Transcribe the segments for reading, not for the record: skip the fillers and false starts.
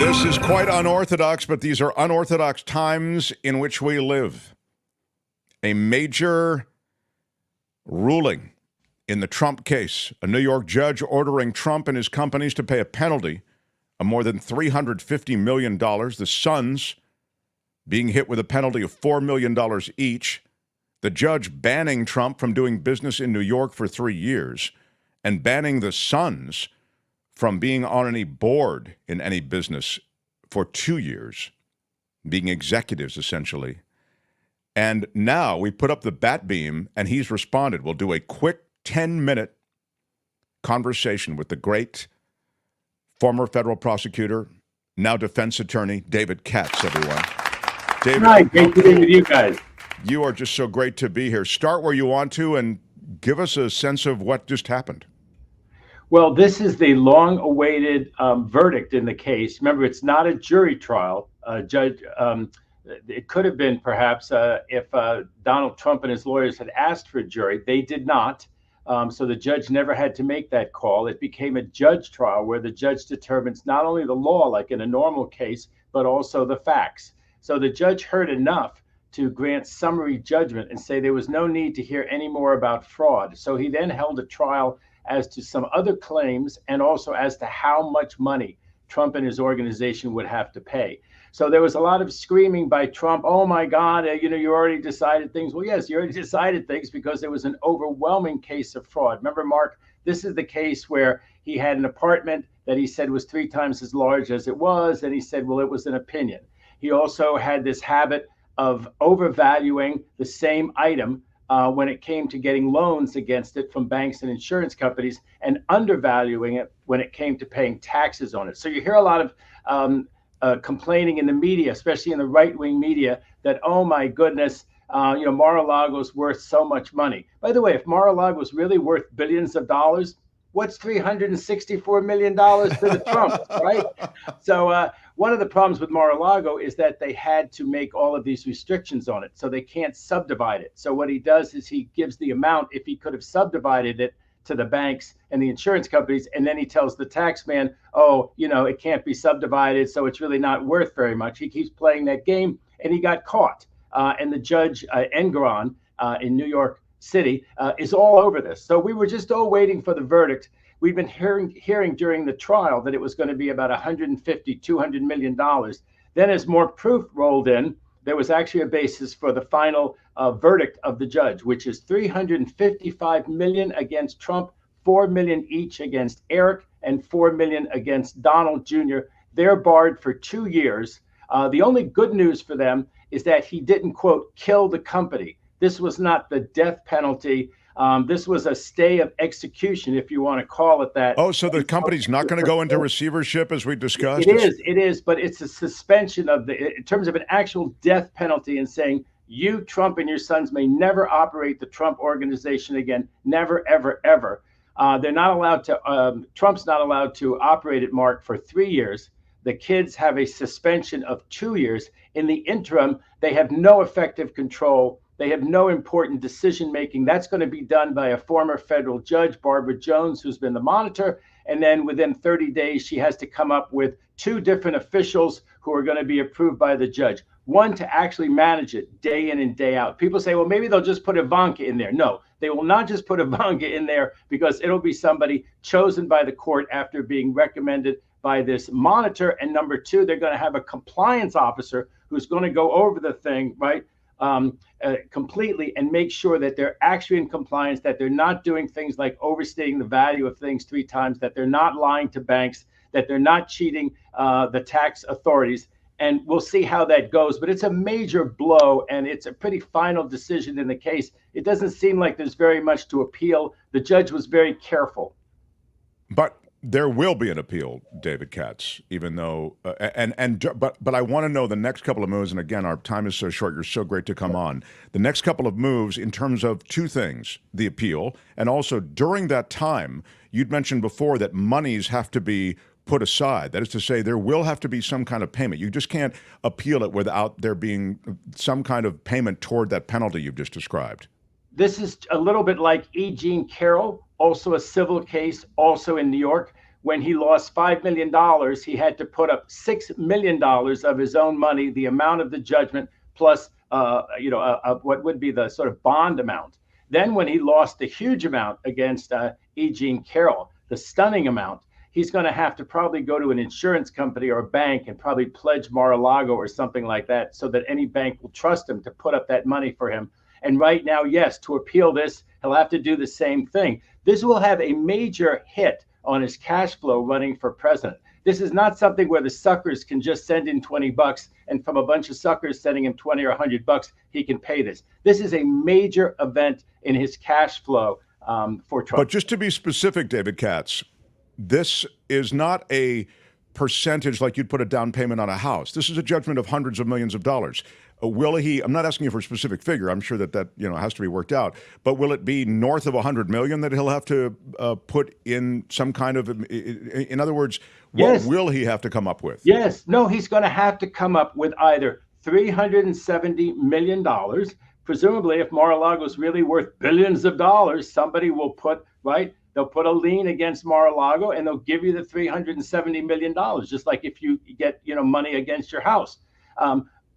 This is quite unorthodox, but these are unorthodox times in which we live. A major ruling in the Trump case, a New York judge ordering Trump and his companies to pay a penalty of more than $350 million. The sons being hit with a penalty of $4 million each. The judge banning Trump from doing business in New York for 3 years and banning the sons from being on any board in any business for 2 years, being executives essentially. And now we put up the bat beam and he's responded. We'll do a quick 10-minute conversation with the great former federal prosecutor, now defense attorney, David Katz, everyone. David, hi, great to be with you guys. You are just so great to be here. Start where you want to and give us a sense of what just happened. Well, this is the long-awaited verdict in the case. Remember, it's not a jury trial. Judge, it could have been perhaps if Donald Trump and his lawyers had asked for a jury. They did not. So the judge never had to make that call. It became a judge trial where the judge determines not only the law, like in a normal case, but also the facts. So the judge heard enough to grant summary judgment and say there was no need to hear any more about fraud. So he then held a trial as to some other claims and also as to how much money Trump and his organization would have to pay. So there was a lot of screaming by Trump, oh my God, you already decided things. Well, yes, you already decided things because there was an overwhelming case of fraud. Remember, Mark, this is the case where he had an apartment that he said was 3 times as large as it was. And he said, well, it was an opinion. He also had this habit of overvaluing the same item when it came to getting loans against it from banks and insurance companies and undervaluing it when it came to paying taxes on it. So you hear a lot of complaining in the media, especially in the right-wing media, that, oh my goodness, Mar-a-Lago's worth so much money. By the way, if Mar-a-Lago's really worth billions of dollars, what's $364 million to the Trumps, right? So one of the problems with Mar-a-Lago is that they had to make all of these restrictions on it, so they can't subdivide it. So what he does is he gives the amount, if he could have subdivided it, to the banks and the insurance companies, and then he tells the tax man, oh, it can't be subdivided, so it's really not worth very much. He keeps playing that game, and he got caught. And the judge, Engoron, in New York City, is all over this. So we were just all waiting for the verdict. We've been hearing during the trial that it was going to be about $150, $200 million. Then as more proof rolled in, there was actually a basis for the final verdict of the judge, which is $355 million against Trump, $4 million each against Eric, and $4 million against Donald Jr. They're barred for 2 years. The only good news for them is that he didn't, quote, kill the company. This was not the death penalty. This was a stay of execution, if you want to call it that. Oh, so the company's not going to go into receivership as we discussed? It is, but it's a suspension in terms of an actual death penalty and saying, you, Trump, and your sons may never operate the Trump organization again. Never, ever, ever. They're not allowed to, Trump's not allowed to operate it, Mark, for 3 years. The kids have a suspension of 2 years. In the interim, they have no effective control. They have no important decision making. That's going to be done by a former federal judge, Barbara Jones, who's been the monitor. And then within 30 days, she has to come up with 2 different officials who are going to be approved by the judge. One to actually manage it day in and day out. People say, well, maybe they'll just put Ivanka in there. No, they will not just put Ivanka in there because it'll be somebody chosen by the court after being recommended by this monitor. And number 2, they're going to have a compliance officer who's going to go over the thing, right? Completely and make sure that they're actually in compliance, that they're not doing things like overstating the value of things 3 times, that they're not lying to banks, that they're not cheating the tax authorities. And we'll see how that goes. But it's a major blow, and it's a pretty final decision in the case. It doesn't seem like there's very much to appeal. The judge was very careful. But there will be an appeal, David Katz, even though, but I want to know the next couple of moves. And again, our time is so short. You're so great to come on. The next couple of moves in terms of 2 things, the appeal, and also during that time, you'd mentioned before that monies have to be put aside. That is to say, there will have to be some kind of payment. You just can't appeal it without there being some kind of payment toward that penalty you've just described. This is a little bit like E. Jean Carroll, also a civil case, also in New York, when he lost $5 million, he had to put up $6 million of his own money, the amount of the judgment, plus what would be the sort of bond amount. Then when he lost a huge amount against E. Jean Carroll, the stunning amount, he's going to have to probably go to an insurance company or a bank and probably pledge Mar-a-Lago or something like that so that any bank will trust him to put up that money for him. And right now, yes, to appeal this, he'll have to do the same thing. This will have a major hit on his cash flow running for president. This is not something where the suckers can just send in $20 and from a bunch of suckers sending him 20 or $100, he can pay this. This is a major event in his cash flow for Trump. But just to be specific, David Katz, this is not a percentage like you'd put a down payment on a house. This is a judgment of hundreds of millions of dollars. Will he, I'm not asking you for a specific figure, I'm sure that has to be worked out, but will it be north of 100 million that he'll have to put in some kind of, in other words, what will he have to come up with? Yes, no, he's going to have to come up with either $370 million. Presumably, if Mar-a-Lago is really worth billions of dollars, somebody will put, right? They'll put a lien against Mar-a-Lago and they'll give you the $370 million, just like if you get, money against your house.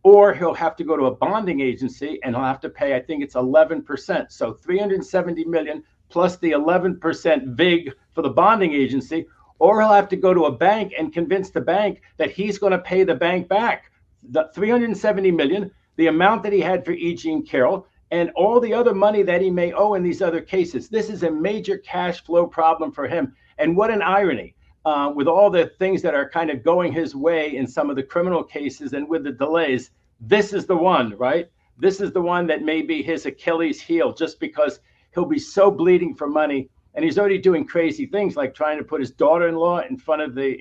Or he'll have to go to a bonding agency and he'll have to pay, I think it's 11%. So 370 million plus the 11% VIG for the bonding agency, or he'll have to go to a bank and convince the bank that he's going to pay the bank back the 370 million, the amount that he had for E. Jean Carroll, and all the other money that he may owe in these other cases. This is a major cash flow problem for him. And what an irony. With all the things that are kind of going his way in some of the criminal cases and with the delays, this is the one, right? This is the one that may be his Achilles heel, just because he'll be so bleeding for money. And he's already doing crazy things like trying to put his daughter-in-law in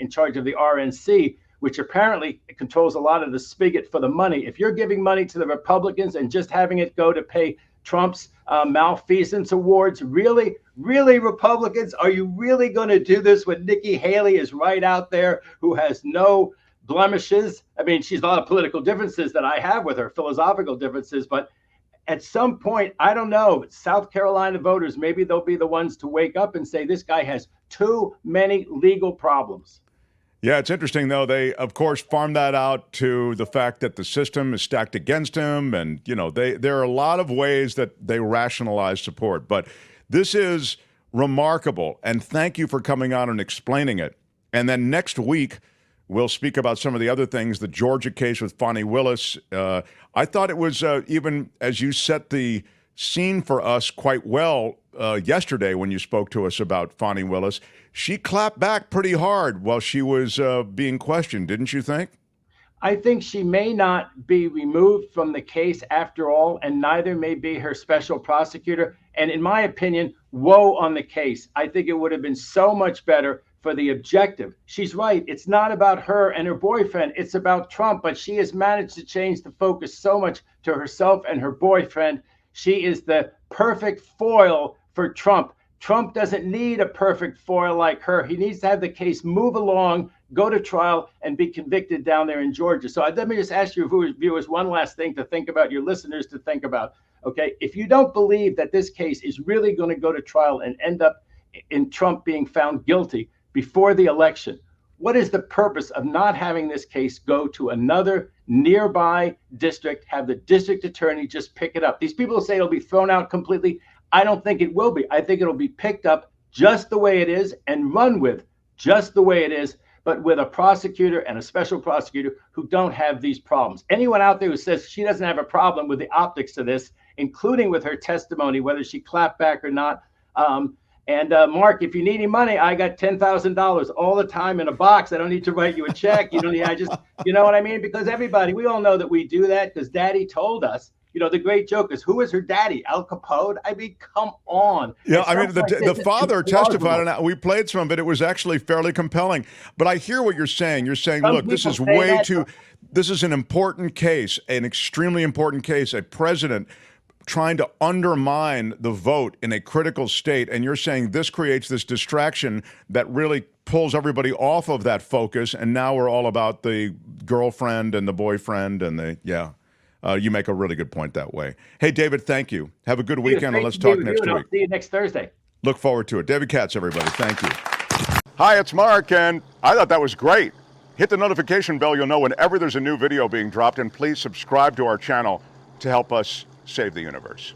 charge of the RNC, which apparently controls a lot of the spigot for the money. If you're giving money to the Republicans and just having it go to pay Trump's malfeasance awards, really, Republicans, are you really going to do this when Nikki Haley is right out there, who has no blemishes? I mean, she's a lot of political differences that I have with her, philosophical differences, but at some point, I don't know, South Carolina voters, maybe they'll be the ones to wake up and say, this guy has too many legal problems. Yeah, it's interesting, though. They, of course, farm that out to the fact that the system is stacked against him. And, there are a lot of ways that they rationalize support. But this is remarkable. And thank you for coming on and explaining it. And then next week, we'll speak about some of the other things, the Georgia case with Fani Willis. I thought it was, even as you set the scene for us quite well yesterday when you spoke to us about Fani Willis, she clapped back pretty hard while she was being questioned, didn't you think? I think she may not be removed from the case after all, and neither may be her special prosecutor. And in my opinion, woe on the case. I think it would have been so much better for the objective. She's right. It's not about her and her boyfriend. It's about Trump. But she has managed to change the focus so much to herself and her boyfriend. She is the perfect foil for Trump. Trump doesn't need a perfect foil like her. He needs to have the case move along, go to trial, and be convicted down there in Georgia. So let me just ask you, viewers, one last thing to think about, your listeners to think about. Okay, if you don't believe that this case is really going to go to trial and end up in Trump being found guilty before the election, what is the purpose of not having this case go to another nearby district, have the district attorney just pick it up? These people say it'll be thrown out completely. I don't think it will be. I think it'll be picked up just the way it is and run with just the way it is, but with a prosecutor and a special prosecutor who don't have these problems. Anyone out there who says she doesn't have a problem with the optics of this, including with her testimony, whether she clapped back or not. Mark, if you need any money, I got $10,000 all the time in a box. I don't need to write you a check. You know what I mean? Because we all know that we do that because Daddy told us. The great joke is, who was her daddy? Al Capone? I mean, come on. Yeah, I mean, the father testified, and we played some of it. It was actually fairly compelling. But I hear what you're saying. You're saying, look, this is this is an important case, an extremely important case, a president trying to undermine the vote in a critical state. And you're saying this creates this distraction that really pulls everybody off of that focus. And now we're all about the girlfriend and the boyfriend and you make a really good point that way. Hey, David, thank you. Have a good weekend, and let's talk next week. I'll see you next Thursday. Look forward to it. David Katz, everybody. Thank you. Hi, it's Mark, and I thought that was great. Hit the notification bell, you'll know whenever there's a new video being dropped, and please subscribe to our channel to help us save the universe.